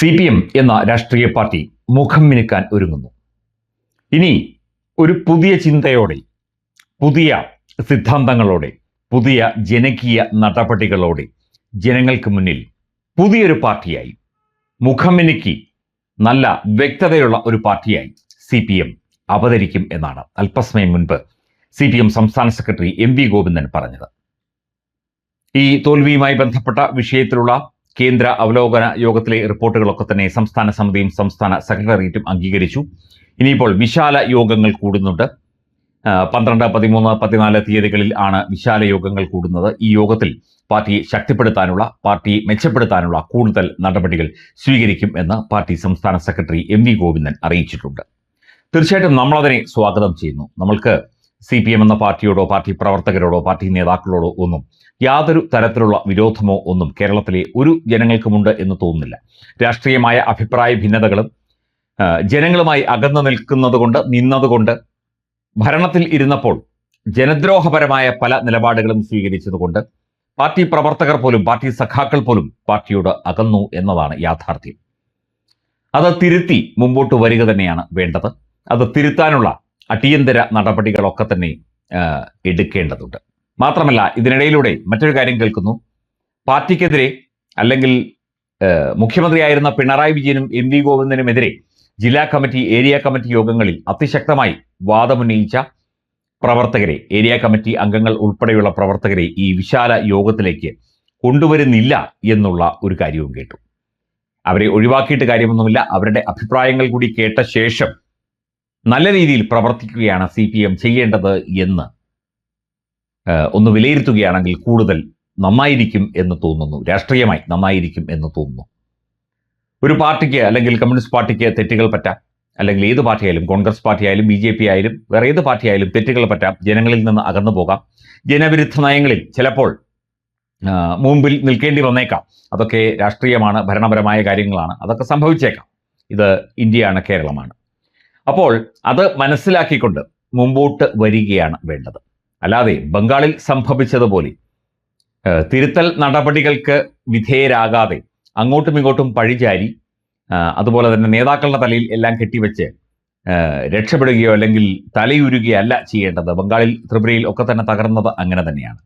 CPM എന്ന രാഷ്ട്രീയ party മുഖം മിനുക്കാൻ ഒരുങ്ങുന്നു. ഇനി ഒരു പുതിയ ചിന്തയോടെ, പുതിയ സിദ്ധാന്തങ്ങളോടെ, പുതിയ ജനകീയ നടപടികളോടെ ജനങ്ങൾക്ക് മുന്നിൽ പുതിയൊരു പാർട്ടിയായി മുഖം മിനുക്കി നല്ല വ്യക്തതയുള്ള ഒരു പാർട്ടിയായി CPM അവതരിക്കും എന്നാണ് അല്പസമയം മുൻപ് CPM സംസ്ഥാന സെക്രട്ടറി MV ഗോവിന്ദൻ പറഞ്ഞത്. ഈ തോൽവിയുമായി ബന്ധപ്പെട്ട വിഷയത്തിലുള്ള കേന്ദ്ര അവലോകന യോഗത്തിലെ റിപ്പോർട്ടുകളൊക്കെ തന്നെ സംസ്ഥാന സമിതിയും സംസ്ഥാന സെക്രട്ടേറിയറ്റും അംഗീകരിച്ചു. ഇനിയിപ്പോൾ വിശാല യോഗങ്ങൾ കൂടുന്നുണ്ട്. 12, 13, 14 തീയതികളിൽ ആണ് വിശാല യോഗങ്ങൾ കൂടുന്നത്. ഈ യോഗത്തിൽ പാർട്ടിയെ ശക്തിപ്പെടുത്താനുള്ള, പാർട്ടിയെ മെച്ചപ്പെടുത്താനുള്ള കൂടുതൽ നടപടികൾ സ്വീകരിക്കും എന്ന് പാർട്ടി സംസ്ഥാന സെക്രട്ടറി MV ഗോവിന്ദൻ അറിയിച്ചിട്ടുണ്ട്. തീർച്ചയായിട്ടും നമ്മളതിനെ സ്വാഗതം ചെയ്യുന്നു. നമ്മൾക്ക് CPM എന്ന പാർട്ടിയോടോ, പാർട്ടി പ്രവർത്തകരോടോ, പാർട്ടി നേതാക്കളോടോ ഒന്നും യാതൊരു തരത്തിലുള്ള വിരോധമോ ഒന്നും കേരളത്തിലെ ഒരു ജനങ്ങൾക്കുമുണ്ട് എന്ന് തോന്നുന്നില്ല. രാഷ്ട്രീയമായ അഭിപ്രായ ഭിന്നതകളും ജനങ്ങളുമായി അകന്നു നിന്നതുകൊണ്ട് ഭരണത്തിൽ ഇരുന്നപ്പോൾ ജനദ്രോഹപരമായ പല നിലപാടുകളും സ്വീകരിച്ചതുകൊണ്ട് പാർട്ടി പ്രവർത്തകർ പോലും, പാർട്ടി സഖാക്കൾ പോലും പാർട്ടിയോട് അകന്നു എന്നതാണ് യാഥാർത്ഥ്യം. അത് തിരുത്തി മുമ്പോട്ട് വരിക തന്നെയാണ് വേണ്ടത്. അത് തിരുത്താനുള്ള അടിയന്തര നടപടികളൊക്കെ തന്നെ എടുക്കേണ്ടതുണ്ട്. മാത്രമല്ല, ഇതിനിടയിലൂടെ മറ്റൊരു കാര്യം കേൾക്കുന്നു. പാർട്ടിക്കെതിരെ, അല്ലെങ്കിൽ മുഖ്യമന്ത്രിയായിരുന്ന പിണറായി വിജയനും MV ഗോവിന്ദനുമെതിരെ ജില്ലാ കമ്മിറ്റി, ഏരിയ കമ്മിറ്റി യോഗങ്ങളിൽ അതിശക്തമായി വാദമുന്നയിച്ച പ്രവർത്തകരെ, ഏരിയ കമ്മിറ്റി അംഗങ്ങൾ ഉൾപ്പെടെയുള്ള പ്രവർത്തകരെ ഈ വിശാല യോഗത്തിലേക്ക് കൊണ്ടുവരുന്നില്ല എന്നുള്ള ഒരു കാര്യവും കേട്ടു. അവരെ ഒഴിവാക്കിയിട്ട് കാര്യമൊന്നുമില്ല. അവരുടെ അഭിപ്രായങ്ങൾ കൂടി കേട്ട ശേഷം നല്ല രീതിയിൽ പ്രവർത്തിക്കുകയാണ് CPM ചെയ്യേണ്ടത് എന്ന് ഒന്ന് വിലയിരുത്തുകയാണെങ്കിൽ കൂടുതൽ നന്നായിരിക്കും എന്ന് തോന്നുന്നു. രാഷ്ട്രീയമായി നന്നായിരിക്കും എന്ന് തോന്നുന്നു. ഒരു പാർട്ടിക്ക്, അല്ലെങ്കിൽ കമ്മ്യൂണിസ്റ്റ് പാർട്ടിക്ക് തെറ്റുകൾ പറ്റാം, അല്ലെങ്കിൽ ഏത് പാർട്ടിയായാലും, കോൺഗ്രസ് പാർട്ടി ആയാലും BJP ആയാലും വേറെ ഏത് പാർട്ടി ആയാലും തെറ്റുകൾ പറ്റാം. ജനങ്ങളിൽ നിന്ന് അകന്നു പോകാം. ജനവിരുദ്ധ നയങ്ങളിൽ ചിലപ്പോൾ മുമ്പിൽ നിൽക്കേണ്ടി വന്നേക്കാം. അതൊക്കെ രാഷ്ട്രീയമാണ്, ഭരണപരമായ കാര്യങ്ങളാണ്. അതൊക്കെ സംഭവിച്ചേക്കാം. ഇത് ഇന്ത്യയാണ്, കേരളമാണ്. അപ്പോൾ അത് മനസ്സിലാക്കിക്കൊണ്ട് മുമ്പോട്ട് വരികയാണ് വേണ്ടത്. അല്ലാതെ ബംഗാളിൽ സംഭവിച്ചതുപോലെ തിരുത്തൽ നടപടികൾക്ക് വിധേയരാകാതെ അങ്ങോട്ടും ഇങ്ങോട്ടും പഴിചാരി, അതുപോലെ തന്നെ നേതാക്കളുടെ തലയിൽ എല്ലാം കെട്ടിവെച്ച് രക്ഷപ്പെടുകയോ അല്ലെങ്കിൽ തലയുരുകയോ അല്ല ചെയ്യേണ്ടത്. ബംഗാളിൽ, ത്രിപുരയിൽ ഒക്കെ തന്നെ തകർന്നത് അങ്ങനെ തന്നെയാണ്.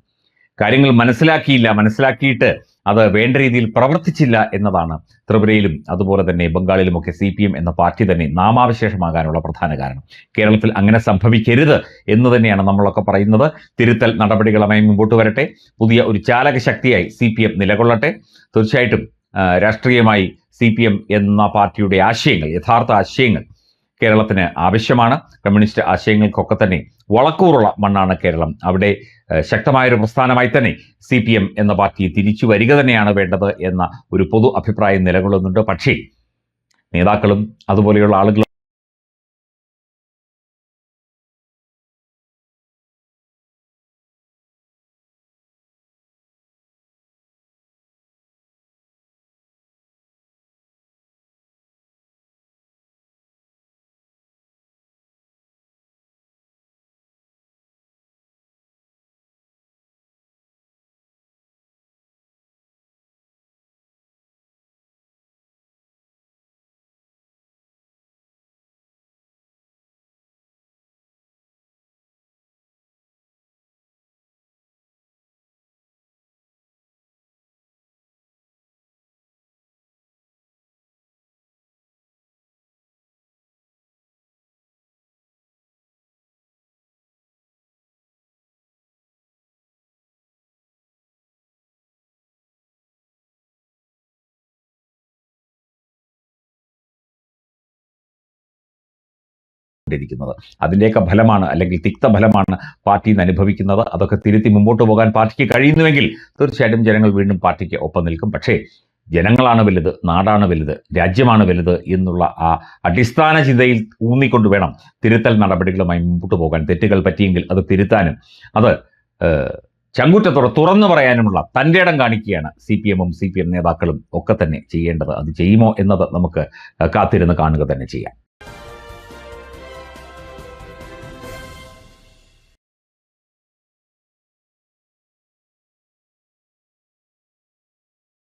കാര്യങ്ങൾ മനസ്സിലാക്കിയിട്ട് അത് വേണ്ട രീതിയിൽ പ്രവർത്തിച്ചില്ല എന്നതാണ് ത്രിപുരയിലും അതുപോലെ തന്നെ ബംഗാളിലുമൊക്കെ CPM എന്ന പാർട്ടി തന്നെ നാമാവശേഷമാകാനുള്ള പ്രധാന കാരണം. കേരളത്തിൽ അങ്ങനെ സംഭവിക്കരുത് എന്ന് തന്നെയാണ് നമ്മളൊക്കെ പറയുന്നത്. തിരുത്തൽ നടപടികളുമായി മുമ്പോട്ട് വരട്ടെ. പുതിയ ഒരു ചാലക ശക്തിയായി CPM നിലകൊള്ളട്ടെ. തീർച്ചയായിട്ടും രാഷ്ട്രീയമായി CPM എന്ന പാർട്ടിയുടെ ആശയങ്ങൾ, യഥാർത്ഥ ആശയങ്ങൾ കേരളത്തിന് ആവശ്യമാണ്. കമ്മ്യൂണിസ്റ്റ് ആശയങ്ങൾക്കൊക്കെ തന്നെ വളക്കൂറുള്ള മണ്ണാണ് കേരളം. അവിടെ ശക്തമായൊരു പ്രസ്ഥാനമായി തന്നെ CPM എന്ന പാർട്ടി തിരിച്ചു വരിക തന്നെയാണ് വേണ്ടത് എന്ന ഒരു പൊതു അഭിപ്രായം നിലകൊള്ളുന്നുണ്ട്. പക്ഷേ നേതാക്കളും അതുപോലെയുള്ള ആളുകളും ിരിക്കുന്നത്. അതിൻ്റെയൊക്കെ ഫലമാണ്, അല്ലെങ്കിൽ തിക്തഫലമാണ് പാർട്ടി അനുഭവിക്കുന്നത്. അതൊക്കെ തിരുത്തി മുമ്പോട്ട് പോകാൻ പാർട്ടിക്ക് കഴിയുന്നുവെങ്കിൽ തീർച്ചയായിട്ടും ജനങ്ങൾ വീണ്ടും പാർട്ടിക്ക് ഒപ്പം നിൽക്കും. പക്ഷേ ജനങ്ങളാണ് വലുത്, നാടാണ് വലുത്, രാജ്യമാണ് വലുത് എന്നുള്ള ആ അടിസ്ഥാന ചിന്തയിൽ ഊന്നിക്കൊണ്ട് വേണം തിരുത്തൽ നടപടികളുമായി മുമ്പോട്ട് പോകാൻ. തെറ്റുകൾ പറ്റിയെങ്കിൽ അത് തിരുത്താനും അത് ചങ്കൂറ്റത്തോടെ തുറന്നു പറയാനുമുള്ള തൻ്റെ ഇടം കാണിക്കുകയാണ് CPM നേതാക്കളും ഒക്കെ തന്നെ ചെയ്യേണ്ടത്. അത് ചെയ്യുമോ എന്നത് നമുക്ക് കാത്തിരുന്ന് കാണുക തന്നെ ചെയ്യാം.